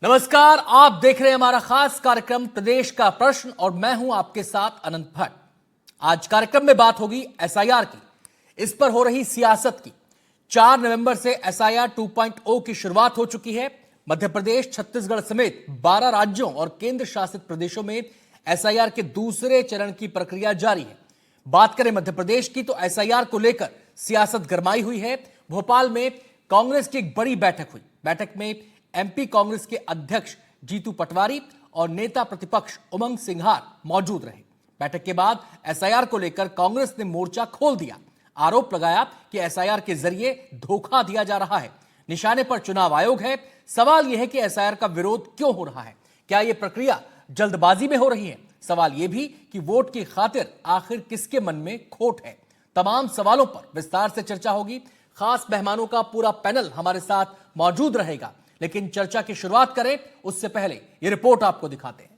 नमस्कार, आप देख रहे हैं हमारा खास कार्यक्रम प्रदेश का प्रश्न और मैं हूं आपके साथ अनंत भट्ट। आज कार्यक्रम में बात होगी एसआईआर की। इस पर हो रही सियासत की। 4 नवंबर से एसआईआर 2.0 की शुरुआत हो चुकी है। मध्य प्रदेश, छत्तीसगढ़ समेत 12 राज्यों और केंद्र शासित प्रदेशों में एसआईआर के दूसरे चरण की प्रक्रिया जारी है। बात करें मध्य प्रदेश की तो एसआईआर को लेकर सियासत गरमाई हुई है। भोपाल में कांग्रेस की एक बड़ी बैठक हुई। बैठक में एमपी कांग्रेस के अध्यक्ष जीतू पटवारी और नेता प्रतिपक्ष उमंग सिंघार मौजूद रहे। बैठक के बाद एसआईआर को लेकर कांग्रेस ने मोर्चा खोल दिया। आरोप लगाया कि एसआईआर के जरिए धोखा दिया जा रहा है। निशाने पर चुनाव आयोग है। सवाल यह है कि एसआईआर का विरोध क्यों हो रहा है? क्या यह प्रक्रिया जल्दबाजी में हो रही है? सवाल यह भी कि वोट की खातिर आखिर किसके मन में खोट है? तमाम सवालों पर विस्तार से चर्चा होगी। खास मेहमानों का पूरा पैनल हमारे साथ मौजूद रहेगा। लेकिन चर्चा की शुरुआत करें उससे पहले यह रिपोर्ट आपको दिखाते हैं।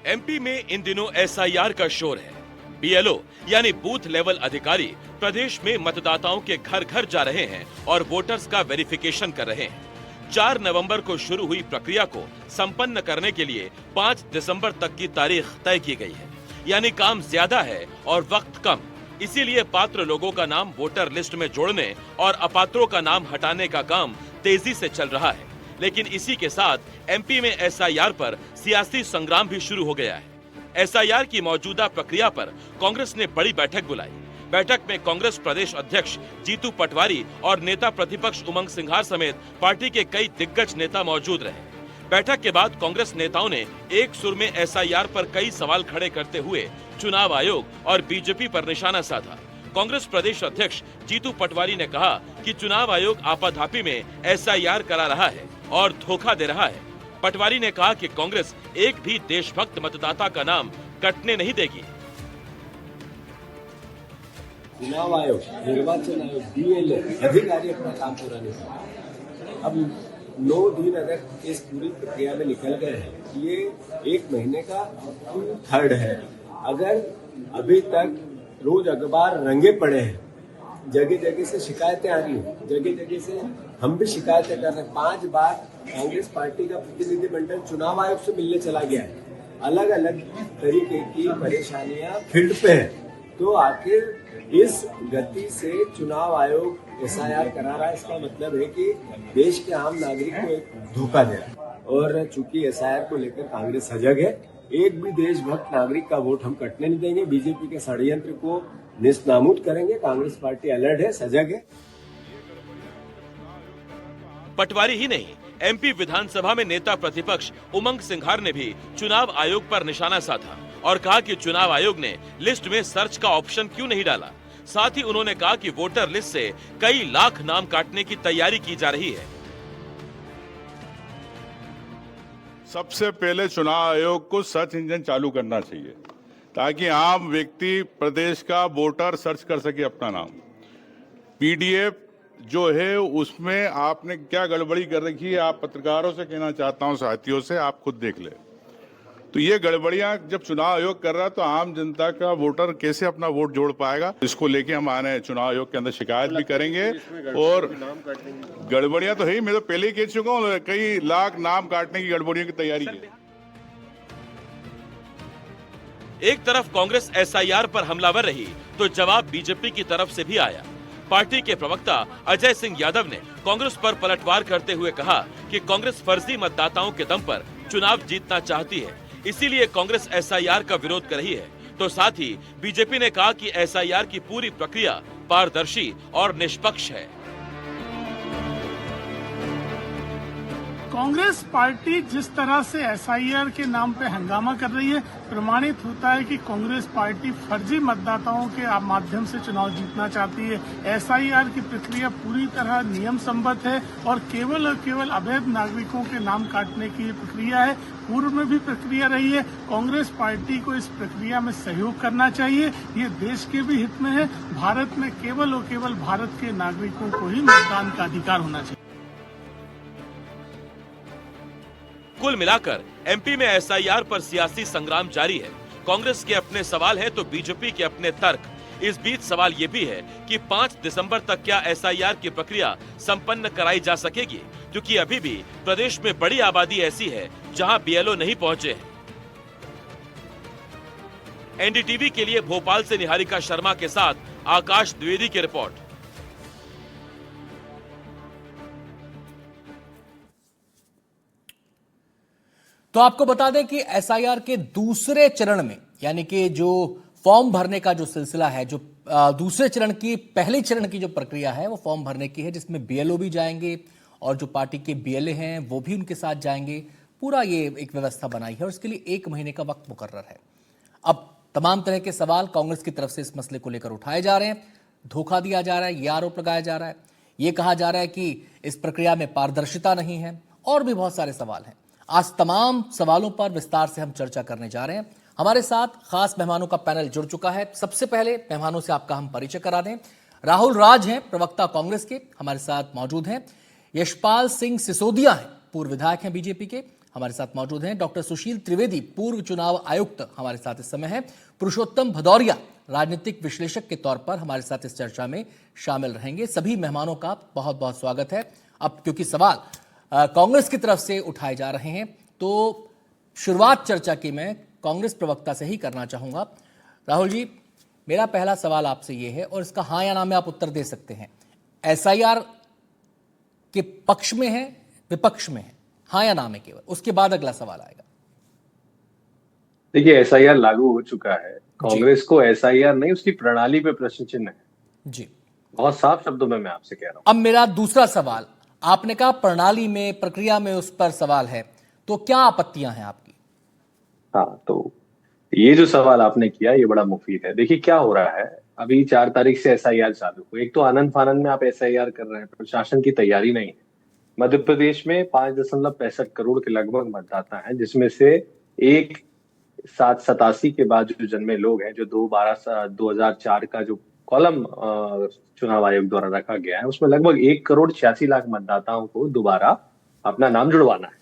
एमपी में इन दिनों एसआईआर का शोर है। बीएलओ यानी बूथ लेवल अधिकारी प्रदेश में मतदाताओं के घर घर जा रहे हैं और वोटर्स का वेरिफिकेशन कर रहे हैं। 4 नवंबर को शुरू हुई प्रक्रिया को संपन्न करने के लिए 5 दिसंबर तक की तारीख तय की गई है। यानी काम ज्यादा है और वक्त कम। इसीलिए पात्र लोगों का नाम वोटर लिस्ट में जोड़ने और अपात्रों का नाम हटाने का काम तेजी से चल रहा है। लेकिन इसी के साथ एमपी में एसआईआर पर सियासी संग्राम भी शुरू हो गया है। एसआईआर की मौजूदा प्रक्रिया पर कांग्रेस ने बड़ी बैठक बुलाई। बैठक में कांग्रेस प्रदेश अध्यक्ष जीतू पटवारी और नेता प्रतिपक्ष उमंग सिंघार समेत पार्टी के कई दिग्गज नेता मौजूद रहे। बैठक के बाद कांग्रेस नेताओं ने एक सुर में एसआईआर पर कई सवाल खड़े करते हुए चुनाव आयोग और बीजेपी पर निशाना साधा। कांग्रेस प्रदेश अध्यक्ष जीतू पटवारी ने कहा कि चुनाव आयोग आपाधापी में एसआईआर करा रहा है और धोखा दे रहा है। पटवारी ने कहा कि कांग्रेस एक भी देशभक्त मतदाता का नाम कटने नहीं देगी। चुनाव आयोग, निर्वाचन आयोग, बीएलओ अधिकारी अपना काम पूरा नहीं कर। अब 9 दिन अगर इस पूरी प्रक्रिया में निकल गए हैं, ये 1 महीने का 2/3 है। अगर अभी तक रोज अखबार रंगे पड़े हैं, जगह जगह से शिकायतें आ रही हैं, जगह जगह से हम भी शिकायतें कर रहे हैं। 5 बार कांग्रेस पार्टी का प्रतिनिधिमंडल चुनाव आयोग से मिलने चला गया है। अलग अलग तरीके की परेशानियां फील्ड पे है। तो आखिर इस गति से चुनाव आयोग एसआईआर करा रहा है, इसका मतलब है कि देश के आम नागरिक को एक धोखा दे रहा है। और चूंकि एसआईआर को लेकर कांग्रेस सजग है, एक भी देशभक्त नागरिक का वोट हम कटने नहीं देंगे। बीजेपी के षड्यंत्र को नेस्तनाबूद करेंगे। कांग्रेस पार्टी अलर्ट है, सजग है। पटवारी ही नहीं, एमपी विधानसभा में नेता प्रतिपक्ष उमंग सिंघार ने भी चुनाव आयोग पर निशाना साधा और कहा कि चुनाव आयोग ने लिस्ट में सर्च का ऑप्शन क्यों नहीं डाला। साथ ही उन्होंने कहा कि वोटर लिस्ट से कई लाख नाम काटने की तैयारी की जा रही है। सबसे पहले चुनाव आयोग को सर्च इंजन चालू करना चाहिए ताकि आम व्यक्ति प्रदेश का वोटर सर्च कर सके अपना नाम। पीडीएफ जो है उसमें आपने क्या गड़बड़ी कर रखी है, आप पत्रकारों से कहना चाहता हूं, साथियों से, आप खुद देख ले। तो ये गड़बड़ियां जब चुनाव आयोग कर रहा है तो आम जनता का वोटर कैसे अपना वोट जोड़ पाएगा? इसको लेके हम आने चुनाव आयोग के अंदर शिकायत भी करेंगे। और गड़बड़ियां तो है ही, मैं तो पहले ही कह चुका हूँ, कई लाख नाम काटने की गड़बड़ियों की तैयारी की। एक तरफ कांग्रेस एसआईआर पर हमलावर रही तो जवाब बीजेपी की तरफ से भी आया। पार्टी के प्रवक्ता अजय सिंह यादव ने कांग्रेस पर पलटवार करते हुए कहा कि कांग्रेस फर्जी मतदाताओं के दम पर चुनाव जीतना चाहती है, इसीलिए कांग्रेस एसआईआर का विरोध कर रही है। तो साथ ही बीजेपी ने कहा कि एसआईआर की पूरी प्रक्रिया पारदर्शी और निष्पक्ष है। कांग्रेस पार्टी जिस तरह से एसआईआर के नाम पे हंगामा कर रही है, प्रमाणित होता है कि कांग्रेस पार्टी फर्जी मतदाताओं के माध्यम से चुनाव जीतना चाहती है। एसआईआर की प्रक्रिया पूरी तरह नियम सम्मत है और केवल अवैध नागरिकों के नाम काटने की प्रक्रिया है। पूर्व में भी प्रक्रिया रही है। कांग्रेस पार्टी को इस प्रक्रिया में सहयोग करना चाहिए। ये देश के भी हित में है। भारत में केवल और केवल भारत के नागरिकों को ही मतदान का अधिकार होना चाहिए। कुल मिलाकर एमपी में एसआईआर पर सियासी संग्राम जारी है। कांग्रेस के अपने सवाल हैं तो बीजेपी के अपने तर्क। इस बीच सवाल ये भी है कि 5 दिसंबर तक क्या एसआईआर की प्रक्रिया संपन्न कराई जा सकेगी, क्योंकि अभी भी प्रदेश में बड़ी आबादी ऐसी है जहां बीएलओ नहीं पहुंचे हैं। एनडीटीवी के लिए भोपाल से निहारिका शर्मा के साथ आकाश द्विवेदी की रिपोर्ट। तो आपको बता दें कि एसआईआर के दूसरे चरण में, यानी कि जो फॉर्म भरने का जो सिलसिला है, जो दूसरे चरण की पहले चरण की जो प्रक्रिया है वो फॉर्म भरने की है, जिसमें बीएलओ भी जाएंगे और जो पार्टी के बीएलए हैं वो भी उनके साथ जाएंगे। पूरा ये एक व्यवस्था बनाई है और इसके लिए 1 महीने का वक्त मुकर्रर है। अब तमाम तरह के सवाल कांग्रेस की तरफ से इस मसले को लेकर उठाए जा रहे हैं। धोखा दिया जा रहा है, ये आरोप लगाया जा रहा है, ये कहा जा रहा है कि इस प्रक्रिया में पारदर्शिता नहीं है, और भी बहुत सारे सवाल हैं। आज तमाम सवालों पर विस्तार से हम चर्चा करने जा रहे हैं। हमारे साथ खास मेहमानों का पैनल जुड़ चुका है। सबसे पहले मेहमानों से आपका हम परिचय करा दें। राहुल राज हैं, प्रवक्ता कांग्रेस के, हमारे साथ मौजूद हैं। यशपाल सिंह सिसोदिया हैं, पूर्व विधायक हैं बीजेपी के, हमारे साथ मौजूद हैं। डॉक्टर सुशील त्रिवेदी, पूर्व चुनाव आयुक्त, हमारे साथ इस समय हैं। पुरुषोत्तम भदौरिया, राजनीतिक विश्लेषक के तौर पर हमारे साथ इस चर्चा में शामिल रहेंगे। सभी मेहमानों का बहुत बहुत स्वागत है। अब क्योंकि सवाल कांग्रेस की तरफ से उठाए जा रहे हैं, तो शुरुआत चर्चा की मैं कांग्रेस प्रवक्ता से ही करना चाहूंगा। राहुल जी, मेरा पहला सवाल आपसे ये है, और इसका हाँ या ना में आप उत्तर दे सकते हैं। एसआईआर के पक्ष में है, विपक्ष में है? हाँ या ना में केवल, उसके बाद अगला सवाल आएगा। देखिए, एसआईआर लागू हो चुका है। कांग्रेस को एसआईआर नहीं, उसकी प्रणाली पे प्रश्न चिन्ह है जी। बहुत साफ शब्दों में मैं आपसे कह रहा हूं। अब मेरा दूसरा सवाल, आपने कहा प्रणाली में, प्रक्रिया में उस पर सवाल है, तो क्या आपत्तियां हैं आपकी? हाँ, तो ये जो सवाल आपने किया ये बड़ा मुफीद है। देखिए क्या हो रहा है, अभी 4 तारीख से एसआईआर चालू हुई। एक तो आनंद फानंद में आप एसआईआर कर रहे हैं, प्रशासन की तैयारी नहीं है। मध्य प्रदेश में 5.65 करोड़ के लगभग मतदाता हैं, जिसमें से 1,787 के बाद जो जन्मे लोग हैं, जो 2004 का जो कॉलम चुनाव आयोग द्वारा रखा गया है, उसमें लगभग 1,86,00,000 मतदाताओं को दोबारा अपना नाम जुड़वाना है।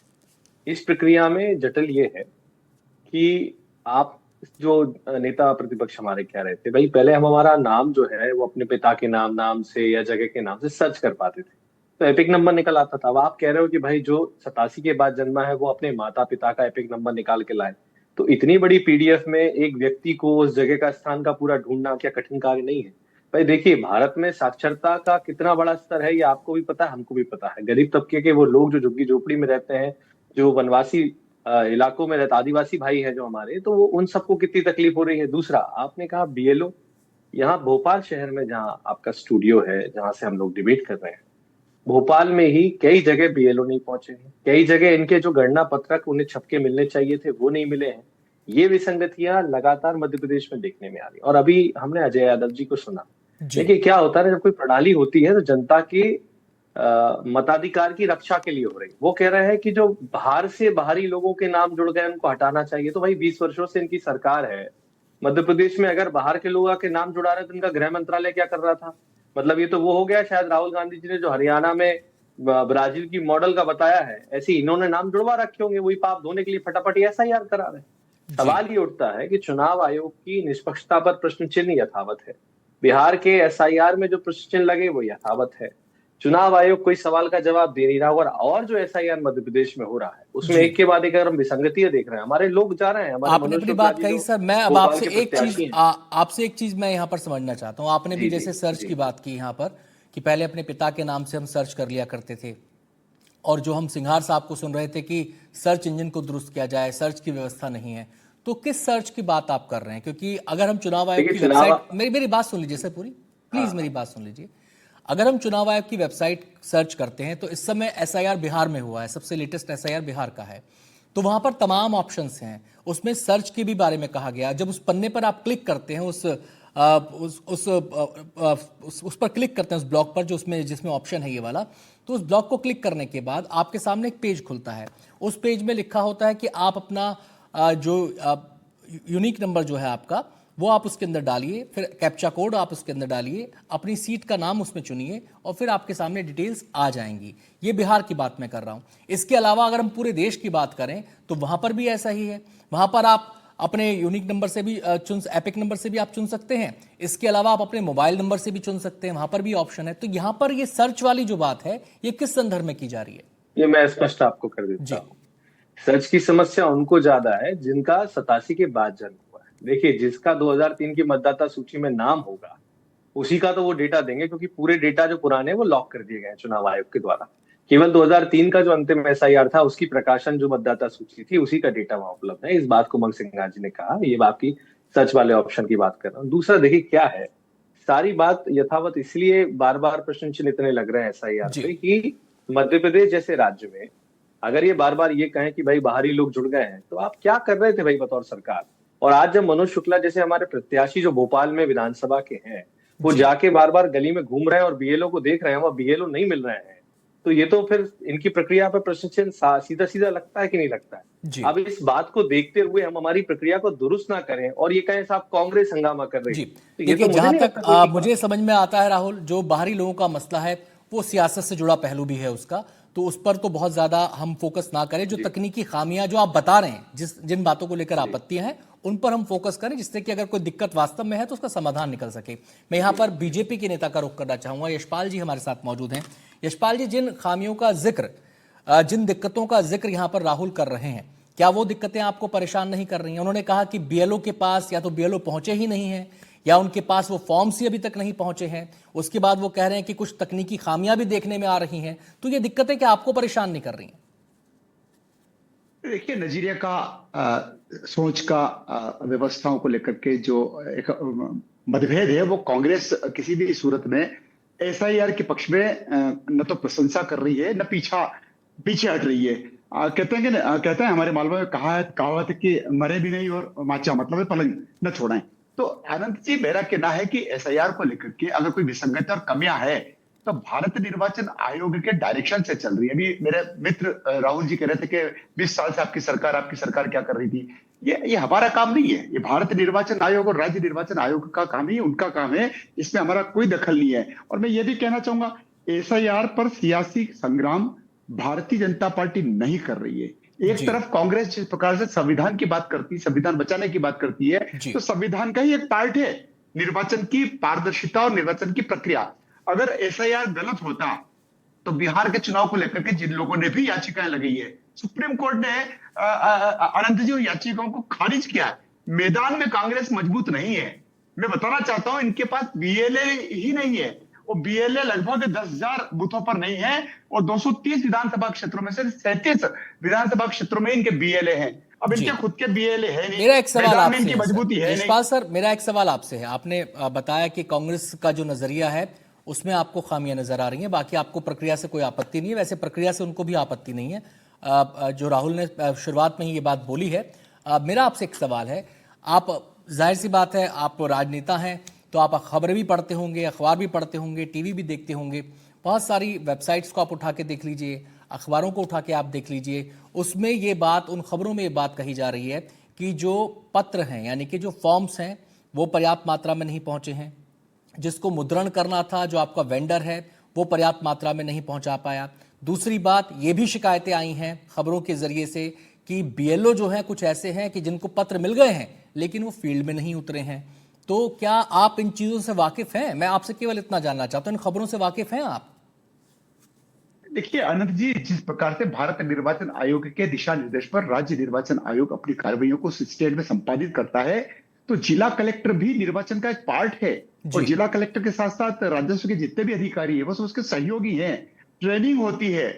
इस प्रक्रिया में जटिल ये है कि आप जो नेता प्रतिपक्ष हमारे कह रहे थे, भाई पहले हम हमारा नाम जो है वो अपने पिता के नाम से या जगह के नाम से सर्च कर पाते थे, तो एपिक नंबर निकल आता था। अब आप कह रहे हो कि भाई जो 87 के बाद जन्मा है वो अपने माता पिता का एपिक नंबर निकाल के लाए, तो इतनी बड़ी पीडीएफ में एक व्यक्ति को उस जगह का स्थान का पूरा ढूंढना क्या कठिन कार्य नहीं है? भाई देखिए, भारत में साक्षरता का कितना बड़ा स्तर है ये आपको भी पता है, हमको भी पता है। गरीब तबके के वो लोग जो झुग्गी झोपड़ी में रहते हैं, जो वनवासी इलाकों में रहते आदिवासी भाई हैं जो हमारे, तो वो उन सबको कितनी तकलीफ हो रही है। दूसरा, आपने कहा बीएलओ, यहाँ भोपाल शहर में जहाँ आपका स्टूडियो है, जहाँ से हम लोग डिबेट कर रहे हैं, भोपाल में ही कई जगह बीएलओ नहीं पहुंचे हैं। कई जगह इनके जो गणना पत्रक उन्हें छपके मिलने चाहिए थे वो नहीं मिले हैं। ये विसंगतियां लगातार मध्य प्रदेश में देखने में आ रही। और अभी हमने अजय यादव जी को सुना। देखिए क्या होता है, जब कोई प्रणाली होती है तो जनता की मताधिकार की रक्षा के लिए हो रही। वो कह रहे हैं कि जो बाहर से बाहरी लोगों के नाम जुड़ गए उनको हटाना चाहिए। तो भाई 20 वर्षों से इनकी सरकार है मध्य प्रदेश में, अगर बाहर के लोगों के नाम जुड़ा रहे तो इनका गृह मंत्रालय क्या कर रहा था? मतलब ये तो वो हो गया शायद राहुल गांधी जी ने जो हरियाणा में ब्राजील की मॉडल का बताया है, ऐसे इन्होंने नाम जुड़वा रखे होंगे, वही पाप धोने के लिए फटाफट एसआईआर करा रहे। सवाल ये उठता है कि चुनाव आयोग की निष्पक्षता पर प्रश्न चिन्ह यथावत है। बिहार के एसआईआर में जो प्रश्न चिन्ह लगे वो यथावत है। चुनाव आयोग कोई सवाल का जवाब दे नहीं रहा। और जो एसआईआर मध्य प्रदेश में हो रहा है उसमें एक के बाद एक अगर हम विसंगतियां देख रहे हैं, हमारे लोग जा रहे हैं। आपने अपनी बात कही सर, मैं अब आपसे एक चीज मैं यहाँ पर समझना चाहता हूँ। आपने भी जैसे सर्च की बात की यहाँ पर कि पहले अपने पिता के नाम से हम सर्च कर लिया करते थे, और जो हम सिंघार साहब को सुन रहे थे कि सर्च इंजन को दुरुस्त किया जाए, सर्च की व्यवस्था नहीं है, तो किस सर्च की बात आप कर रहे हैं? क्योंकि अगर हम चुनाव आयोग की वेबसाइट, मेरी बात सुन लीजिए सर पूरी, प्लीज मेरी बात सुन लीजिए। अगर हम चुनाव आयोग की वेबसाइट सर्च करते हैं तो इस समय एसआईआर बिहार में हुआ है, सबसे लेटेस्ट एसआईआर बिहार का है, तो वहां पर तमाम ऑप्शंस हैं। उसमें सर्च के भी बारे में कहा गया। जब उस पन्ने पर आप क्लिक करते हैं, उस पर क्लिक करते हैं, उस ब्लॉक पर जो उसमें जिसमें ऑप्शन है ये वाला, तो उस ब्लॉक को क्लिक करने के बाद आपके सामने एक पेज खुलता है। उस पेज में लिखा होता है कि आप अपना जो यूनिक नंबर जो है आपका, वो आप उसके अंदर डालिए, फिर कैप्चा कोड आप उसके अंदर डालिए, अपनी सीट का नाम उसमें चुनिए, और फिर आपके सामने डिटेल्स आ जाएंगी। ये बिहार की बात मैं कर रहा हूँ। इसके अलावा अगर हम पूरे देश की बात करें तो वहाँ पर भी ऐसा ही है। वहाँ पर आप अपने यूनिक नंबर से भी एपिक नंबर से भी आप चुन सकते हैं। इसके अलावा आप अपने मोबाइल नंबर से भी चुन सकते हैं, वहां पर भी ऑप्शन है। तो यहाँ पर ये सर्च वाली जो बात है, ये किस संदर्भ में की जा रही है? ये मैं स्पष्ट आपको कर देता हूँ। सर्च की समस्या उनको ज्यादा है जिनका 87 के बाद जन्म हुआ है। देखिए, जिसका 2003 की मतदाता सूची में नाम होगा उसी का तो वो डेटा देंगे, क्योंकि पूरे डेटा जो पुराने हैं वो लॉक कर दिए गए हैं चुनाव आयोग के द्वारा। केवल 2003 का जो अंतिम एसआईआर था उसकी प्रकाशन जो मतदाता सूची थी उसी का डेटा वहां उपलब्ध है। इस बात को उमंग सिंघार जी ने कहा। ये आपकी सर्च वाले ऑप्शन की बात कर रहा हूँ। दूसरा, देखिए क्या है, सारी बात यथावत इसलिए बार बार प्रश्न चिन्ह इतने लग रहे हैं एसआईआर पे कि मध्य प्रदेश जैसे राज्य में अगर ये बार बार ये कहें कि भाई बाहरी लोग जुड़ गए हैं, तो आप क्या कर रहे थे भाई बतौर सरकार? और आज जब मनोज शुक्ला जैसे हमारे प्रत्याशी जो भोपाल में विधानसभा के हैं वो जाके बार बार गली में घूम रहे हैं और बीएलओ को देख रहे हैं, वहां बीएलओ नहीं मिल रहे हैं, तो ये तो फिर इनकी प्रक्रिया पर प्रश्न चिन्ह सीधा सीधा लगता है कि नहीं लगता है? अब इस बात को देखते हुए हम हमारी प्रक्रिया को दुरुस्त ना करें और ये कहें साहब कांग्रेस हंगामा कर रही है। तो देखिए, जहां तक मुझे समझ में आता है राहुल, जो बाहरी लोगों का मसला है वो सियासत से जुड़ा पहलू भी है उसका, तो उस पर तो बहुत ज्यादा हम फोकस ना करें। जो तकनीकी खामियां जो आप बता रहे हैं, जिन बातों को लेकर आपत्तियां हैं, उन पर हम फोकस करें, जिससे कि अगर कोई दिक्कत वास्तव में है तो उसका समाधान निकल सके। मैं यहां पर बीजेपी के नेता का रुख करना चाहूंगा। यशपाल जी हमारे साथ मौजूद हैं। यशपाल जी, जिन खामियों का जिक्र, जिन दिक्कतों का जिक्र यहां पर राहुल कर रहे हैं, क्या वो दिक्कतें आपको परेशान नहीं कर रही हैं? उन्होंने कहा कि बीएलओ के पास या तो बीएलओ पहुंचे ही नहीं है या उनके पास वो फॉर्म्स ही अभी तक नहीं पहुंचे हैं। उसके बाद वो कह रहे हैं कि कुछ तकनीकी खामियां भी देखने में आ रही हैं। तो ये दिक्कतें क्या आपको परेशान नहीं कर रही हैं? देखिए, नजरिया का सोच का व्यवस्थाओं को लेकर के जो एक मतभेद है वो कांग्रेस किसी भी सूरत में एसआईआर के पक्ष में न तो प्रशंसा कर रही है न पीछे हट रही है। कहते हैं हमारे मालवा में कहावत है कि मरे भी नहीं और माचा मतलब है पलंग न छोड़ाएं। तो आनंद जी, मेरा कहना है कि एसआईआर को लेकर के अगर कोई विसंगति और कमियां है तो भारत निर्वाचन आयोग के डायरेक्शन से चल रही है। अभी मेरे मित्र राहुल जी कह रहे थे कि 20 साल से आपकी सरकार क्या कर रही थी। ये हमारा काम नहीं है, ये भारत निर्वाचन आयोग और राज्य निर्वाचन आयोग का काम ही उनका काम है, इसमें हमारा कोई दखल नहीं है। और मैं ये भी कहना चाहूंगा, एसआईआर पर सियासी संग्राम भारतीय जनता पार्टी नहीं कर रही है। एक तरफ कांग्रेस जिस प्रकार से संविधान की बात करती है, संविधान बचाने की बात करती है, तो संविधान का ही एक पार्ट है निर्वाचन की पारदर्शिता और निर्वाचन की प्रक्रिया। अगर एसआईआर गलत होता तो बिहार के चुनाव को लेकर के जिन लोगों ने भी याचिकाएं लगाई है, सुप्रीम कोर्ट ने अनंत जी याचिकाओं को खारिज किया है। मैदान में कांग्रेस मजबूत नहीं है। मैं बताना चाहता हूं, इनके पास बीएलए ही नहीं है। वो बीएलए लगभग 10,000 बूथों पर नहीं है और 230 विधानसभा क्षेत्रों में से 37 विधानसभा क्षेत्रों में इनके बीएलए हैं। अब इनके खुद के बीएलए है नहीं। मेरा एक सवाल आपसे इनकी मजबूती है यशपाल सर, मेरा एक सवाल आपसे है। आपने बताया कि कांग्रेस का जो नजरिया है उसमें आपको खामियां नजर आ रही हैं, बाकी आपको प्रक्रिया से कोई आपत्ति नहीं है। वैसे प्रक्रिया से उनको भी आपत्ति नहीं है, जो राहुल ने शुरुआत में ही ये बात बोली है। मेरा आपसे एक सवाल है, आप जाहिर सी बात है आप राजनेता हैं तो आप खबरें भी पढ़ते होंगे, अखबार भी पढ़ते होंगे, टीवी भी देखते होंगे, बहुत सारी वेबसाइट्स को आप उठा के देख लीजिए, अखबारों को उठा के आप देख लीजिए। उसमें ये बात, उन खबरों में ये बात कही जा रही है कि जो पत्र हैं यानी कि जो फॉर्म्स हैं वो पर्याप्त मात्रा में नहीं पहुंचे हैं, जिसको मुद्रण करना था जो आपका वेंडर है वो पर्याप्त मात्रा में नहीं पहुंचा पाया। दूसरी बात, ये भी शिकायतें आई हैं खबरों के जरिए से कि बीएलओ जो हैं कुछ ऐसे हैं कि जिनको पत्र मिल गए हैं लेकिन वो फील्ड में नहीं उतरे हैं। तो क्या आप इन चीजों से वाकिफ हैं? मैं आपसे केवल इतना जानना चाहता हूं, इन खबरों से वाकिफ हैं आप? देखिए अनंत जी, जिस प्रकार से भारत निर्वाचन आयोग के दिशा निर्देश पर राज्य निर्वाचन आयोग अपनी कार्रवाइयों को स्टेट में संपादित करता है, तो जिला कलेक्टर भी निर्वाचन का एक पार्ट है। और जिला कलेक्टर के साथ साथ राजस्व के जितने भी अधिकारी है वो सब उसके सहयोगी हैं। ट्रेनिंग होती है,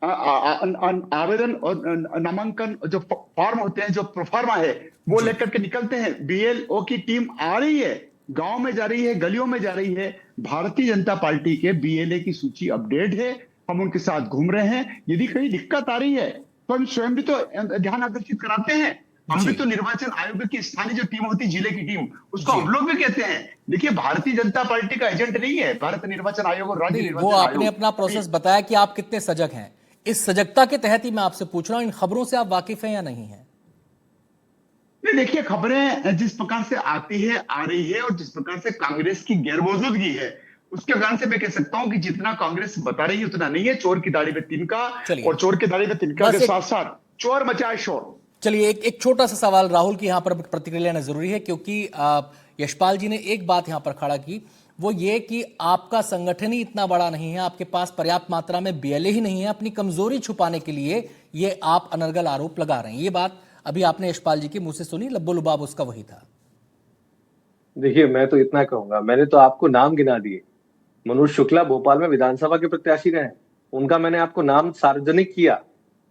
आवेदन और नामांकन जो फॉर्म होते हैं, जो प्रोफार्मा है वो लेकर के निकलते हैं। बीएलओ की टीम आ रही है, गांव में जा रही है, गलियों में जा रही है। भारतीय जनता पार्टी के बीएलए की सूची अपडेट है, हम उनके साथ घूम रहे हैं। यदि कहीं दिक्कत आ रही है तो हम स्वयं भी तो ध्यान आकर्षित कराते हैं। हम भी तो निर्वाचन आयोग की स्थानीय जो टीम होती है, जिले की टीम, उसको हम लोग भी कहते हैं। देखिए, भारतीय जनता पार्टी का एजेंट नहीं है भारत निर्वाचन आयोग और राज्य निर्वाचन आयोग। वो आपने अपना प्रोसेस बताया कि आप कितने सजग हैं। इस सजगता के तहत ही मैं आपसे पूछ रहा हूं, इन खबरों से आप वाकिफ हैं या नहीं है? नहीं, देखिए, खबरें जिस प्रकार से आती है, आ रही है, और जिस प्रकार से कांग्रेस की गैरमौजूदगी है उसके कारण से मैं कह सकता हूं कि जितना कांग्रेस बता रही है उतना नहीं है। चोर की दाढ़ी में तिनका, और चोर की दाढ़ी में तिनका के साथ साथ चोर मचाए शोर। चलिए, एक छोटा सा सवाल राहुल की यहाँ पर प्रतिक्रिया लेना जरूरी है, क्योंकि यशपाल जी ने एक बात यहाँ पर खड़ा की, वो ये कि आपका संगठन ही इतना बड़ा नहीं है, आपके पास पर्याप्त मात्रा में बीएलए ही नहीं है, अपनी कमजोरी छुपाने के लिए ये आप अनर्गल आरोप लगा रहे हैं। ये बात अभी आपने यशपाल जी के मुंह से सुनी, लब्बो लुबाब उसका वही था। देखिए, मैं तो इतना कहूंगा, मैंने तो आपको नाम गिना दिए। मनोज शुक्ला भोपाल में विधानसभा के प्रत्याशी रहे, उनका मैंने आपको नाम सार्वजनिक किया।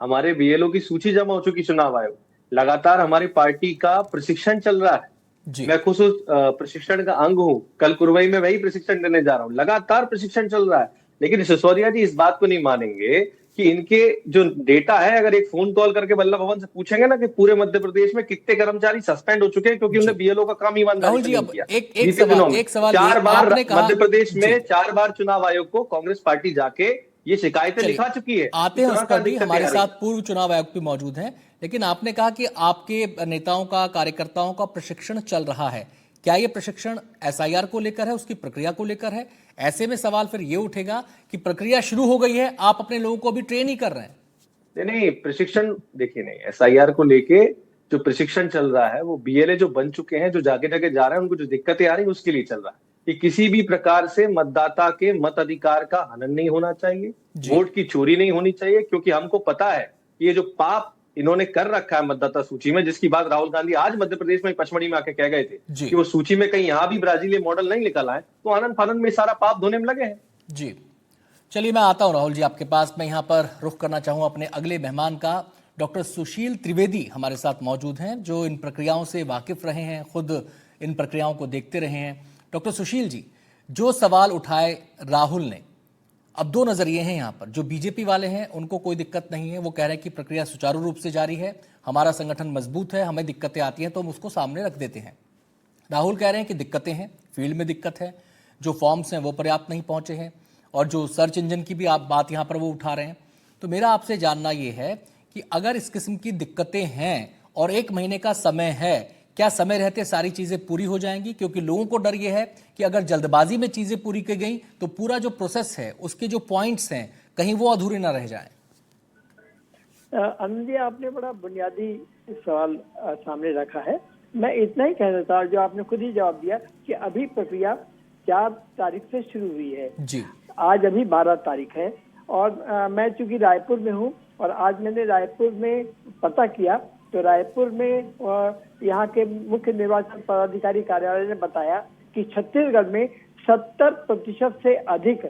हमारे बीएलओ की सूची जमा हो चुकी चुनाव आयोग, लगातार हमारी पार्टी का प्रशिक्षण चल रहा है। जी। मैं खुद उस प्रशिक्षण का अंग हूं, कल कुरवई में वही प्रशिक्षण देने जा रहा हूं। लगातार प्रशिक्षण चल रहा है, लेकिन सिसोदिया जी इस बात को नहीं मानेंगे कि इनके जो डेटा है, अगर एक फोन कॉल करके बल्लभ भवन से पूछेंगे ना कि पूरे मध्य प्रदेश में कितने कर्मचारी सस्पेंड हो चुके हैं क्योंकि उन्होंने बीएलओ का काम राहुल जी, ईमानदारी अब से किया। एक सवाल चार बार आपने कहा, मध्य प्रदेश में 4 बार चुनाव आयोग को कांग्रेस पार्टी जाके ये शिकायतें लिखा चुकी है। आते हैं उस पर भी। दिक्कतें हमारे आ रही साथ पूर्व चुनाव आयुक्त भी मौजूद हैं, लेकिन आपने कहा कि आपके नेताओं का, कार्यकर्ताओं का प्रशिक्षण चल रहा है। क्या ये प्रशिक्षण एसआईआर को लेकर है, उसकी प्रक्रिया को लेकर है? ऐसे में सवाल फिर ये उठेगा कि प्रक्रिया शुरू हो गई है, आप अपने लोगों को अभी ट्रेन ही कर रहे हैं। नहीं, प्रशिक्षण देखिए, नहीं, एसआईआर को लेके जो प्रशिक्षण चल रहा है वो बीएलए जो बन चुके हैं, जो जाके जाके जा रहे हैं, उनको जो दिक्कतें आ रही है उसके लिए चल रहा है कि किसी भी प्रकार से मतदाता के मत अधिकार का हनन नहीं होना चाहिए, वोट की चोरी नहीं होनी चाहिए, क्योंकि हमको पता है कि ये जो पाप इन्होंने कर रखा है मतदाता सूची में, जिसकी बात राहुल गांधी आज मध्य प्रदेश में पचमढ़ी में आके कह गए थे कि वो सूची में कहीं यहाँ भी ब्राजीलियन मॉडल नहीं निकल आए, तो आनंद फानंद में सारा पाप धोने में लगे हैं। जी, चलिए मैं आता हूं राहुल जी आपके पास। मैं यहाँ पर रुख करना चाहूँ अपने अगले मेहमान का। डॉक्टर सुशील त्रिवेदी हमारे साथ मौजूद हैं, जो इन प्रक्रियाओं से वाकिफ रहे हैं, खुद इन प्रक्रियाओं को देखते रहे हैं। डॉक्टर सुशील जी, जो सवाल उठाए राहुल ने, अब दो नजरिए हैं यहाँ पर। जो बीजेपी वाले हैं उनको कोई दिक्कत नहीं है, वो कह रहे हैं कि प्रक्रिया सुचारू रूप से जारी है, हमारा संगठन मजबूत है, हमें दिक्कतें आती हैं तो हम उसको सामने रख देते हैं। राहुल कह रहे हैं कि दिक्कतें हैं, फील्ड में दिक्कत है, जो फॉर्म्स हैं वो पर्याप्त नहीं पहुंचे हैं, और जो सर्च इंजन की भी आप बात यहाँ पर वो उठा रहे हैं। तो मेरा आपसे जानना ये है कि अगर इस किस्म की दिक्कतें हैं और 1 महीने का समय है, क्या समय रहते सारी चीजें पूरी हो जाएंगी? क्योंकि लोगों को डर यह है कि अगर जल्दबाजी में चीजें पूरी की गई तो पूरा जो प्रोसेस है, उसके जो पॉइंट्स हैं, कहीं वो अधूरे ना रह जाएं। आनंद जी, आपने बड़ा बुनियादी सवाल सामने रखा है। मैं इतना ही कहना था, जो आपने खुद ही जवाब दिया कि अभी प्रक्रिया 4 तारीख से शुरू हुई है जी। आज अभी 12 तारीख है, और मैं चूंकि रायपुर में हूँ और आज मैंने रायपुर में पता किया, तो रायपुर में यहाँ के मुख्य निर्वाचन पदाधिकारी कार्यालय ने बताया कि छत्तीसगढ़ में 70% से अधिक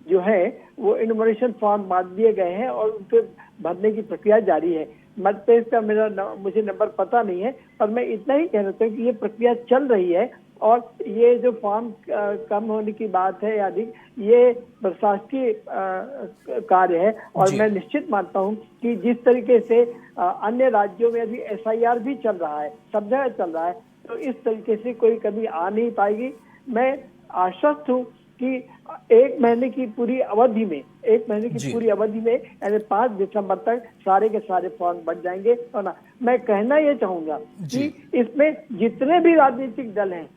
जो है वो इन्यूमरेशन फॉर्म बांट दिए गए हैं और उनके भरने की प्रक्रिया जारी है। मध्य प्रदेश का मुझे नंबर पता नहीं है, पर मैं इतना ही कहना चाहता हूँ कि ये प्रक्रिया चल रही है, और ये जो फॉर्म कम होने की बात है या अधिक, ये प्रशासकीय कार्य है। और मैं निश्चित मानता हूँ कि जिस तरीके से अन्य राज्यों में अभी एसआईआर भी चल रहा है, सब जगह चल रहा है, तो इस तरीके से कोई कभी आ नहीं पाएगी। मैं आश्वस्त हूँ कि 1 महीने की पूरी अवधि में, 1 महीने की पूरी अवधि में, यानी 5 दिसंबर तक सारे के सारे फॉर्म बन जाएंगे। और ना, मैं कहना ये चाहूंगा कि इसमें जितने भी राजनीतिक दल हैं,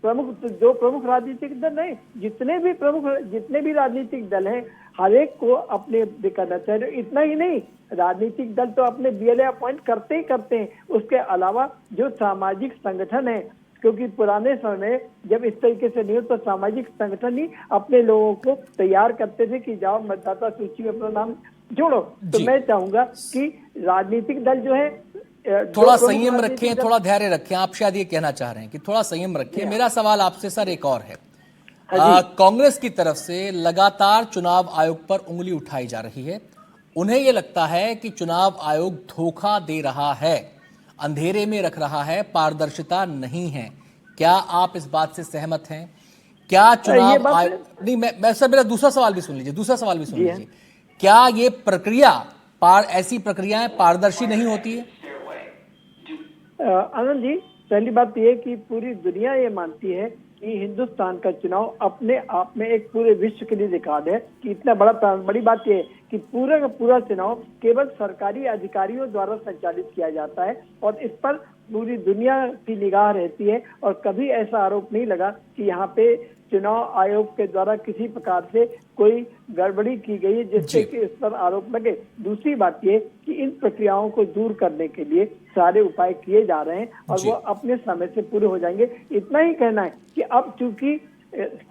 प्रमुख राजनीतिक दल नहीं, जितने भी राजनीतिक दल हैं, हर एक को अपने करना चाहिए। इतना ही नहीं, राजनीतिक दल तो अपने बीएलए अपॉइंट करते ही करते हैं, उसके अलावा जो सामाजिक संगठन है, क्योंकि पुराने समय में जब इस तरीके से नहीं हो तो सामाजिक संगठन ही अपने लोगों को तैयार करते थे कि जाओ मतदाता सूची में अपना नाम जोड़ो। तो मैं चाहूंगा कि राजनीतिक दल जो है थोड़ा संयम रखें, थोड़ा धैर्य रखें। आप शायद ये कहना चाह रहे हैं कि थोड़ा संयम रखें। मेरा सवाल आपसे सर एक और है। कांग्रेस की तरफ से लगातार चुनाव आयोग पर उंगली उठाई जा रही है। उन्हें यह लगता है कि चुनाव आयोग धोखा दे रहा है, अंधेरे में रख रहा है, पारदर्शिता नहीं है। क्या आप इस बात से सहमत हैं? क्या चुनाव आयोग नहीं, मैं सर मेरा दूसरा सवाल भी सुन लीजिए, क्या ये प्रक्रिया ऐसी प्रक्रियाएं पारदर्शी नहीं होती है? आनंद जी, पहली बात यह कि पूरी दुनिया ये मानती है कि हिंदुस्तान का चुनाव अपने आप में एक पूरे विश्व के लिए रिकॉर्ड है कि इतना बड़ी बात यह है कि पूरा का पूरा चुनाव केवल सरकारी अधिकारियों द्वारा संचालित किया जाता है, और इस पर पूरी दुनिया की निगाह रहती है। और कभी ऐसा आरोप नहीं लगा कि यहाँ पे चुनाव आयोग के द्वारा किसी प्रकार से कोई गड़बड़ी की गई है जिससे कि इस पर आरोप लगे। दूसरी बात ये कि इन प्रक्रियाओं को दूर करने के लिए सारे उपाय किए जा रहे हैं और वो अपने समय से पूरे हो जाएंगे। इतना ही कहना है कि अब चूंकि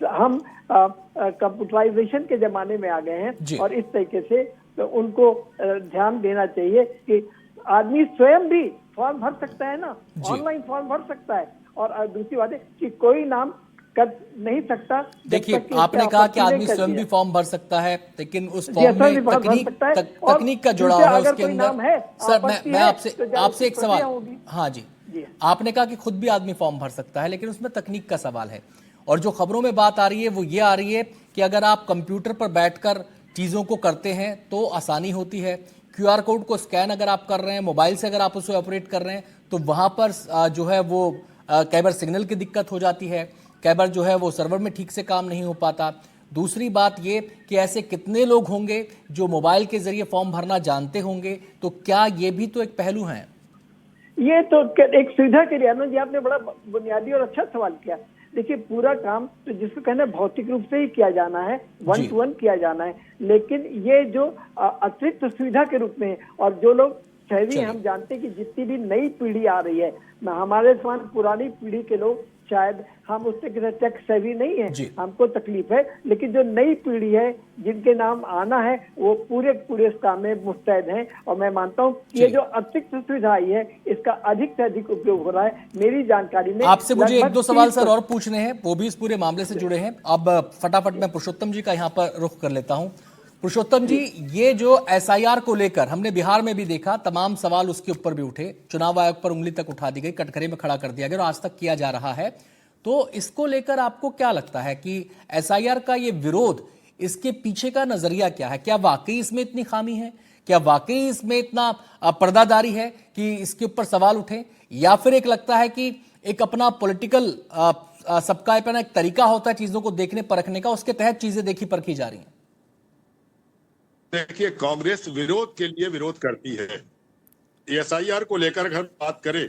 हम कंप्यूटराइजेशन के जमाने में आ गए हैं और इस तरीके से तो उनको ध्यान देना चाहिए कि आदमी स्वयं भी फॉर्म भर सकता है ना, ऑनलाइन फॉर्म भर सकता है। और दूसरी बात है कि कोई नाम कर नहीं सकता। देखिए, आपने कहा कि आदमी स्वयं भी फॉर्म भर सकता है, लेकिन उस फॉर्म में तकनीक का जुड़ा हुआ है उसके अंदर। सर, मैं आपसे एक सवाल, हाँ जी, आपने कहा कि खुद भी आदमी फॉर्म भर सकता है, लेकिन उसमें तकनीक का सवाल है। और जो खबरों में बात आ रही है वो ये आ रही है कि अगर आप कंप्यूटर पर बैठकर चीजों को करते हैं तो आसानी होती है। QR कोड को स्कैन अगर आप कर रहे हैं, मोबाइल से अगर आप उसे ऑपरेट कर रहे हैं, तो वहां पर जो है वो कई बार सिग्नल की दिक्कत हो जाती है, कई बार जो है वो सर्वर में ठीक से काम नहीं हो पाता। दूसरी बात ये कि ऐसे कितने लोग होंगे जो मोबाइल के जरिए फॉर्म भरना जानते होंगे, तो क्या ये भी तो एक पहलू है? ये तो एक सुविधा के लिए अनुज जी आपने बड़ा बुनियादी और अच्छा सवाल किया। देखिए, पूरा काम तो जिसको कहना है भौतिक रूप से ही किया जाना है, 1 to 1 किया जाना है, लेकिन ये जो अतिरिक्त सुविधा के रूप में और जो लोग शहरी हैं, हम जानते हैं कि जितनी भी नई पीढ़ी आ रही है, हमारे समान पुरानी पीढ़ी के लोग शायद हम उससे किसी टेक सेवी नहीं है, हमको तकलीफ है, लेकिन जो नई पीढ़ी है जिनके नाम आना है वो पूरे इस काम में मुस्तैद हैं। और मैं मानता हूँ कि ये जो अतिरिक्त सुविधा आई है इसका अधिक से अधिक उपयोग हो रहा है। मेरी जानकारी में आपसे मुझे 1-2 सवाल सर और पूछने हैं, वो भी इस पूरे मामले से जुड़े हैं। अब फटाफट मैं पुरुषोत्तम जी का यहाँ पर रुख कर लेता हूँ। पुरुषोत्तम जी, ये जो SIR को लेकर हमने बिहार में भी देखा, तमाम सवाल उसके ऊपर भी उठे, चुनाव आयोग पर उंगली तक उठा दी गई, कटघरे में खड़ा कर दिया गया और आज तक किया जा रहा है। तो इसको लेकर आपको क्या लगता है कि SIR का ये विरोध, इसके पीछे का नजरिया क्या है? क्या वाकई इसमें इतनी खामी है? क्या वाकई इसमें इतना पर्दादारी है कि इसके ऊपर सवाल उठे? या फिर एक लगता है कि एक अपना पॉलिटिकल सबका अपना एक तरीका होता है चीजों को देखने परखने का, उसके तहत चीजें देखी परखी जा रही हैं? देखिए, कांग्रेस विरोध के लिए विरोध करती है। SIR को लेकर अगर बात करें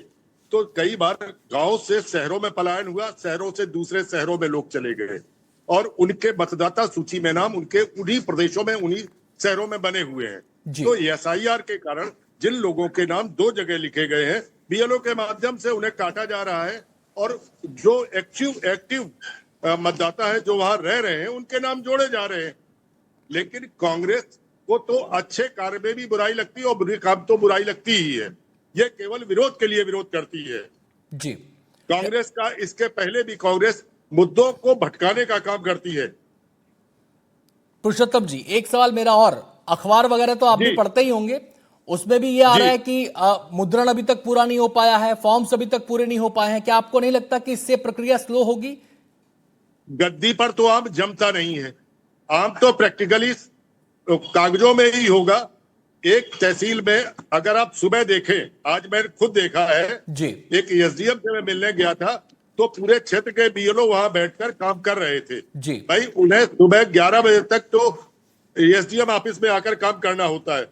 तो कई बार गांव से शहरों में पलायन हुआ, शहरों से दूसरे शहरों में लोग चले गए और उनके मतदाता सूची में नाम उनके उन्हीं प्रदेशों में, उन्हीं शहरों में बने हुए हैं। तो SIR के कारण जिन लोगों के नाम 2 जगह लिखे गए हैं, BLO के माध्यम से उन्हें काटा जा रहा है और जो एक्टिव मतदाता है जो वहां रह रहे हैं उनके नाम जोड़े जा रहे हैं। लेकिन कांग्रेस को तो अच्छे कार्य में भी बुराई लगती है और बुरे काम तो बुराई लगती ही है। ये केवल विरोध के लिए विरोध करती है जी। कांग्रेस का इसके पहले भी कांग्रेस मुद्दों को भटकाने का काम करती है। पुरुषोत्तम जी, एक सवाल मेरा और, अखबार वगैरह तो आप भी पढ़ते ही होंगे, उसमें भी ये आ रहा है कि मुद्रण अभी तक पूरा नहीं हो पाया है, फॉर्म्स अभी तक पूरे नहीं हो पाए हैं। क्या आपको नहीं लगता कि इससे प्रक्रिया स्लो होगी? गद्दी पर तो आम जमता नहीं है, आम तो प्रैक्टिकली कागजों में ही होगा। एक तहसील में अगर आप सुबह देखें, आज मैंने खुद देखा है जी, एक SDM से मैं मिलने गया था तो पूरे क्षेत्र के BLO वहां बैठकर काम कर रहे थे जी। भाई, उन्हें सुबह 11 बजे तक तो SDM ऑफिस में आकर काम करना होता है।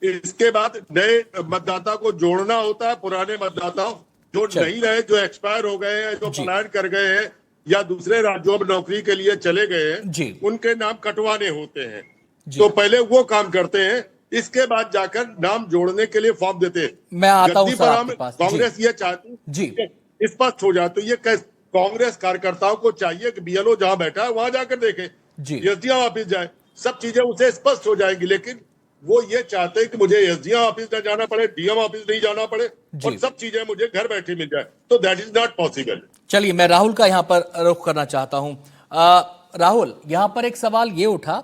इसके बाद नए मतदाता को जोड़ना होता है, पुराने मतदाताओं जो नहीं रहे, जो एक्सपायर हो गए हैं, जो पलायन कर गए हैं या दूसरे राज्यों में नौकरी के लिए चले गए हैं, उनके नाम कटवाने होते हैं। तो पहले वो काम करते हैं, इसके बाद जाकर नाम जोड़ने के लिए फॉर्म देते हैं। मैं आता हूं सर आपके पास। कांग्रेस ये चाहती जी, स्पष्ट हो जाए तो ये कांग्रेस कार्यकर्ताओं को चाहिए कि BLO जहां बैठा है वहां जाकर देखें, SDM ऑफिस जाए, सब चीजें उसे स्पष्ट हो जाएगी। लेकिन वो ये चाहते हैं कि मुझे SDM ऑफिस न जाना पड़े, DM ऑफिस नहीं जाना पड़े और सब चीजें मुझे घर बैठे मिल जाए, तो दैट इज नॉट पॉसिबल। चलिए, मैं राहुल का यहाँ पर रुख करना चाहता हूं। राहुल, यहाँ पर एक सवाल ये उठा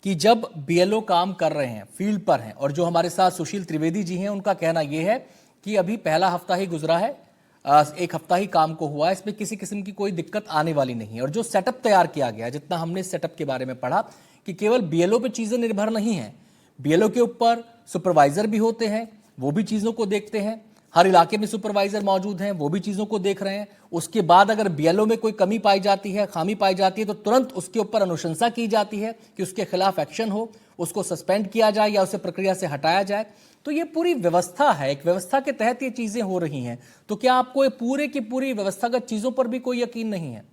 कि जब BLO काम कर रहे हैं, फील्ड पर हैं, और जो हमारे साथ सुशील त्रिवेदी जी हैं, उनका कहना यह है कि अभी पहला हफ्ता ही गुजरा है, 1 हफ्ता ही काम को हुआ है, इसमें किसी किस्म की कोई दिक्कत आने वाली नहीं है। और जो सेटअप तैयार किया गया, जितना हमने सेटअप के बारे में पढ़ा कि केवल BLO पे चीजें निर्भर नहीं है, BLO के ऊपर सुपरवाइजर भी होते हैं, वो भी चीजों को देखते हैं, हर इलाके में सुपरवाइजर मौजूद हैं, वो भी चीजों को देख रहे हैं। उसके बाद अगर BLO में कोई कमी पाई जाती है, खामी पाई जाती है, तो तुरंत उसके ऊपर अनुशंसा की जाती है कि उसके खिलाफ एक्शन हो, उसको सस्पेंड किया जाए या उसे प्रक्रिया से हटाया जाए। तो ये पूरी व्यवस्था है, एक व्यवस्था के तहत ये चीजें हो रही हैं। तो क्या आपको ये पूरे की पूरी व्यवस्थागत चीजों पर भी कोई यकीन नहीं है?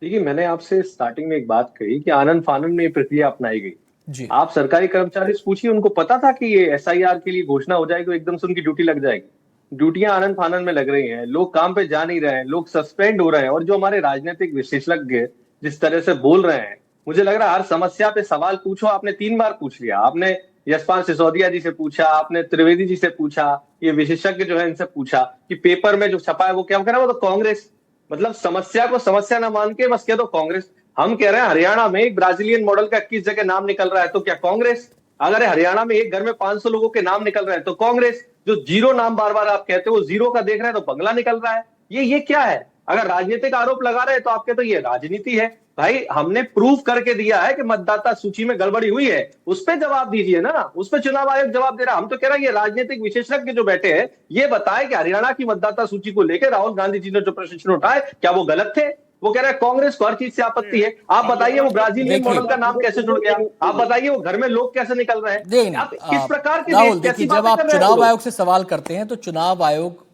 देखिए, मैंने आपसे स्टार्टिंग में एक बात कही कि आनन फानन में ये प्रक्रिया अपनाई गई। जी। आप सरकारी कर्मचारी से पूछिए, उनको पता था कि ये एसआईआर के लिए घोषणा हो जाएगी तो एकदम से उनकी ड्यूटी लग जाएगी। ड्यूटियां आनन फानन में लग रही हैं, लोग काम पे जा नहीं रहे हैं, लोग सस्पेंड हो रहे हैं, और जो हमारे राजनीतिक विशेषज्ञ जिस तरह से बोल रहे हैं, मुझे लग रहा है हर समस्या पे सवाल पूछो, आपने 3 बार पूछ लिया। आपने यशपाल सिसोदिया जी से पूछा, आपने त्रिवेदी जी से पूछा, ये विशेषज्ञ जो है इनसे पूछा कि पेपर में जो छपा है वो क्या कह रहा है, वो तो कांग्रेस। मतलब समस्या को समस्या ना मान के बस कह दो कांग्रेस। हम कह रहे हैं हरियाणा में एक ब्राजीलियन मॉडल का 21 जगह नाम निकल रहा है, तो क्या कांग्रेस? अगर हरियाणा में एक घर में 500 लोगों के नाम निकल रहे हैं तो कांग्रेस। जो जीरो नाम बार बार आप कहते हो, वो जीरो का देख रहे हैं तो बंगला निकल रहा है। ये क्या है? अगर राजनीतिक आरोप लगा रहे हैं तो आप कहते हो ये राजनीति है। भाई, हमने प्रूफ करके दिया है कि मतदाता सूची में गड़बड़ी हुई है, उस पर जवाब दीजिए ना। उस पर चुनाव आयोग जवाब दे रहा है। हम तो कह रहे हैं ये राजनीतिक विशेषज्ञ जो बैठे हैं ये बताए कि हरियाणा की मतदाता सूची को लेकर राहुल गांधी जी ने जो प्रश्न उठाए क्या वो गलत थे? वो कह रहे हैं कांग्रेस को हर चीज से आपत्ति है। आप बताइए वो ब्राजीलियन मॉडल का नाम कैसे जुड़ गया? आप बताइए वो घर में लोग कैसे निकल रहे हैं? आप किस प्रकार के राहुल, कैसी देखिए, बातें जब आप कर रहे हैं चुनाव लोग? आयोग से सवाल करते हैं तो चुनाव आयोग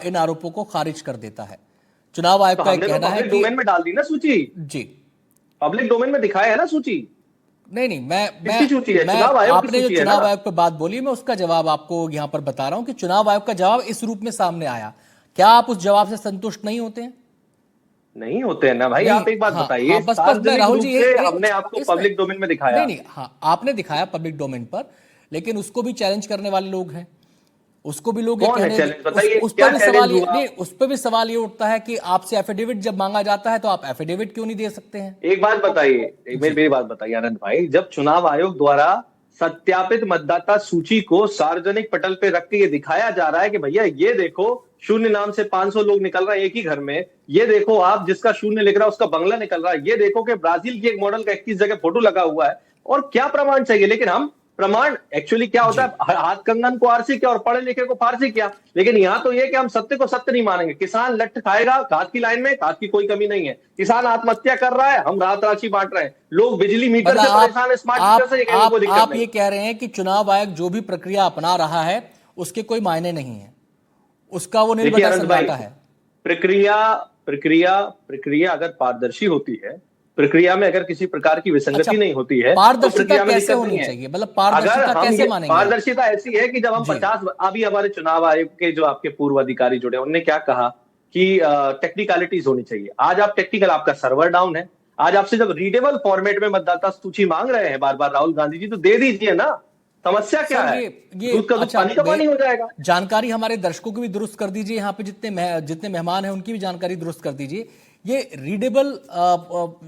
इन आरोपों को खारिज कर देता है। चुनाव आयोग तो का एक हमने तो कहना है पब्लिक कि डोमेन में डाल दी ना सूची। जी, पब्लिक डोमेन में दिखाया है ना सूची। नहीं, किसकी सूची है? मैं चुनाव आयोग की आपने जो सूची है चुनाव ना। आयोग पर बात बोली, मैं उसका जवाब आपको यहां पर बता रहा हूं कि चुनाव आयोग का जवाब इस रूप में सामने आया। क्या आप उस जवाब से संतुष्ट नहीं होते हैं? नहीं होते हैं ना भाई। नहीं, आप एक बात हाँ, बताइए, हाँ, बस सार्वजनिक राहुल रूप जी, से हमने आपको पब्लिक डोमेन में दिखाया। नहीं, हाँ, आपने दिखाया पब्लिक डोमेन पर, लेकिन उसको भी चैलेंज करने वाले लोग हैं। उसको भी लोग ये कौन कह है रहे चैलेंज? हैं, बताइए उस क्या पर भी चैलेंज सवाल ये हुआ? नहीं, उस पर भी सवाल ये उठता है कि आपसे एफिडेविट जब मांगा जाता है तो आप एफिडेविट क्यों नहीं दे सकते हैं? एक बात बताइए, मेरी बात बताइए आनंद भाई, जब चुनाव आयोग द्वारा सत्यापित मतदाता सूची को सार्वजनिक पटल पे रख के ये दिखाया जा रहा है कि भैया ये देखो, शून्य नाम से 500 लोग निकल रहे हैं एक ही घर में, ये देखो आप जिसका शून्य लिख रहा है उसका बंगला निकल रहा है, ये देखो कि ब्राजील की एक मॉडल का 21 जगह फोटो लगा हुआ है, और क्या प्रमाण चाहिए? लेकिन हम प्रमाण एक्चुअली क्या होता है, हाथ कंगन को आरसी क्या और पढ़े लिखे को फारसी क्या। लेकिन यहाँ तो ये कि हम सत्य को सत्य नहीं मानेंगे। किसान लठ खाएगा, खाद की लाइन में खाद की कोई कमी नहीं है। किसान आत्महत्या कर रहा है, हम राहत राशि बांट रहे हैं। लोग बिजली मीटर से परेशान है, स्मार्ट मीटर से, ये कहने को दिक्कत आप नहीं। ये कह रहे हैं कि चुनाव आयोग जो भी प्रक्रिया अपना रहा है उसके कोई मायने नहीं है, उसका वो देखिए निर्भर आनंद भाई, सन्नाटा है। प्रक्रिया अगर पारदर्शी होती है, प्रक्रिया में अगर किसी प्रकार की विसंगति अच्छा, नहीं होती है, तो पारदर्शिता प्रक्रिया में कैसे दिक्कत होनी नहीं है। चाहिए? मतलब पारदर्शिता अगर हम कैसे ये मानेंगे? पारदर्शिता ऐसी है कि जब हम जी। 50, अभी हमारे चुनाव आयोग के जो आपके पूर्व अधिकारी जुड़े, उन्होंने क्या कहा कि टेक्निकलिटीज होनी चाहिए। आज आप टेक्निकल, आपका सर्वर डाउन है। आज आपसे जब रीडेबल फॉर्मेट में मतदाता सूची मांग रहे हैं बार बार राहुल गांधी जी, तो दे दीजिए ना। समस्या क्या सर, है? ये दूध का दूध, अच्छा, पानी का पानी हो जाएगा। जानकारी हमारे दर्शकों की भी दुरुस्त कर दीजिए, यहाँ पे जितने मेहमान हैं उनकी भी जानकारी दुरुस्त कर दीजिए। ये रीडेबल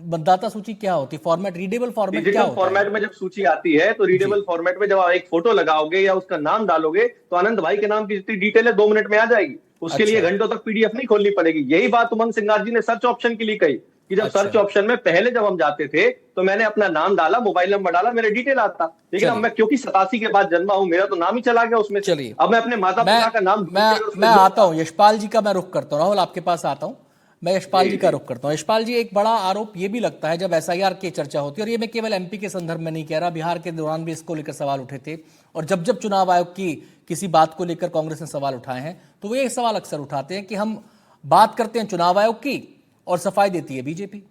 मतदाता सूची क्या होती है? फॉर्मेट, रीडेबल फॉर्मेट क्या डिजिटल होता है? फॉर्मेट में जब सूची आती है तो रीडेबल फॉर्मेट में जब आप एक फोटो लगाओगे या उसका नाम डालोगे तो आनंद भाई के नाम की जितनी डिटेल है 2 मिनट में आ जाएगी। उसके लिए घंटों तक पीडीएफ नहीं खोलनी पड़ेगी। यही बात उमंग सिंगार जी ने सर्च ऑप्शन के लिए कही कि जब सर्च ऑप्शन में पहले जब हम जाते थे तो मैंने अपना नाम डाला, मोबाइल नंबर डाला, मेरे डिटेल आता। लेकिन अब मैं क्योंकि 87 के बाद जन्मा हूं, मेरा तो नाम ही चला गया उसमें। चलिए, अब मैं अपने माता पिता का नाम मैं आता हूं, यशपाल जी का मैं रुख करता हूं। राहुल, आपके पास आता हूं, मैं यशपाल जी का रुख करता हूं। यशपाल जी, एक बड़ा आरोप ये भी लगता है जब एसआईआर की चर्चा होती है, और ये मैं केवल एमपी के संदर्भ में नहीं कह रहा, बिहार के दौरान भी इसको लेकर सवाल उठे थे, और जब जब चुनाव आयोग की किसी बात को लेकर कांग्रेस ने सवाल उठाए हैं तो वो ये सवाल अक्सर उठाते हैं कि हम बात करते हैं चुनाव आयोग की और सफाई देती है बीजेपी।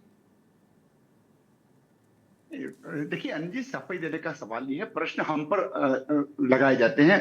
देखिए अनिल जी, सफाई देने का सवाल नहीं है, प्रश्न हम पर लगाए जाते हैं।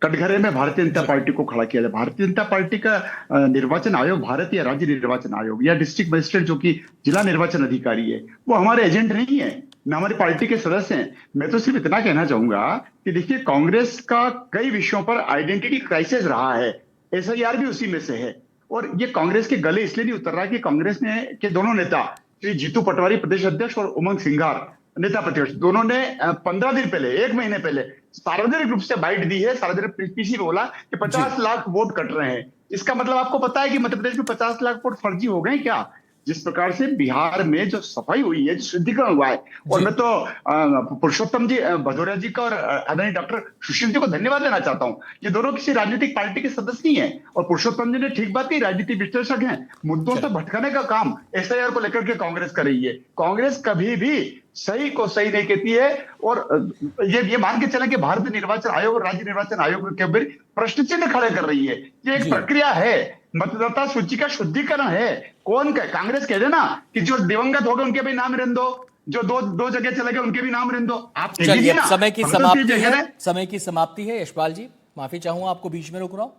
कटघरे में भारतीय जनता पार्टी को खड़ा किया जाए। भारतीय जनता पार्टी का निर्वाचन आयोग, भारतीय राज्य निर्वाचन आयोग या डिस्ट्रिक्ट मजिस्ट्रेट जो कि जिला निर्वाचन अधिकारी है, वो हमारे एजेंट नहीं है, न हमारी पार्टी के सदस्य हैं। मैं तो सिर्फ इतना कहना चाहूंगा कि देखिए, कांग्रेस का कई विषयों पर आइडेंटिटी क्राइसिस रहा है, एसआईआर भी उसी में से है। और ये कांग्रेस के गले इसलिए नहीं उतर रहा कि कांग्रेस के दोनों नेता श्री जीतू पटवारी प्रदेश अध्यक्ष और उमंग सिंगार नेता प्रतिपक्ष, दोनों ने 15 दिन पहले, 1 महीने पहले सार्वजनिक रूप से बाइट दी है। सार्वजनिक पीसी में बोला कि 50 लाख वोट कट रहे हैं। इसका मतलब आपको पता है कि मध्य प्रदेश में 50 लाख वोट फर्जी हो गए क्या? जिस प्रकार से बिहार में जो सफाई हुई है, जो शुद्धिकरण हुआ है, और मैं तो पुरुषोत्तम जी भदौरिया जी का और आदरणीय डॉक्टर सुशील जी को धन्यवाद देना चाहता हूं। ये दोनों किसी राजनीतिक पार्टी के सदस्य नहीं है, और पुरुषोत्तम जी ने ठीक बात की, राजनीतिक विश्लेषक हैं। मुद्दों से भटकाने का काम एसआईआर को लेकर के कांग्रेस कर रही है। कांग्रेस कभी भी सही को सही नहीं कहती है, और ये मान के चले कि भारतीय निर्वाचन आयोग और राज्य निर्वाचन आयोग के ऊपर प्रश्न चिन्ह खड़े कर रही है। ये एक प्रक्रिया है, मतदाता सूची का शुद्धिकरण है। कांग्रेस कह देना कि जो दिवंगत हो गए उनके भी नाम रहने दो, जो दो जगह चले गए उनके भी नाम रहने दो। आप कह चलिए, दीजिए अब ना, समय की हम तो समाप्ति चीजें है, हैं। समय की समाप्ति है। यशपाल जी, माफी चाहूंगा, आपको बीच में रोक रहा हूं।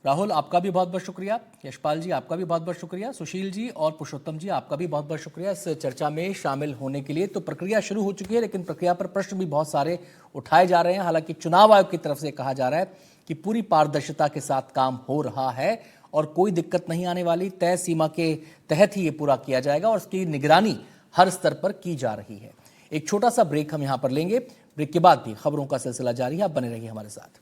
राहुल, आपका भी बहुत बहुत शुक्रिया। यशपाल जी, आपका भी बहुत बहुत शुक्रिया। सुशील जी और पुरुषोत्तम जी, आपका भी बहुत बहुत शुक्रिया इस चर्चा में शामिल होने के लिए। तो प्रक्रिया शुरू हो चुकी है, लेकिन प्रक्रिया पर प्रश्न भी बहुत सारे उठाए जा रहे हैं। हालांकि चुनाव आयोग की तरफ से कहा जा रहा है कि पूरी पारदर्शिता के साथ काम हो रहा है और कोई दिक्कत नहीं आने वाली, तय सीमा के तहत ही ये पूरा किया जाएगा और उसकी निगरानी हर स्तर पर की जा रही है। एक छोटा सा ब्रेक हम यहां पर लेंगे। ब्रेक के बाद भी खबरों का सिलसिला जारी है, आप बने रहिए हमारे साथ।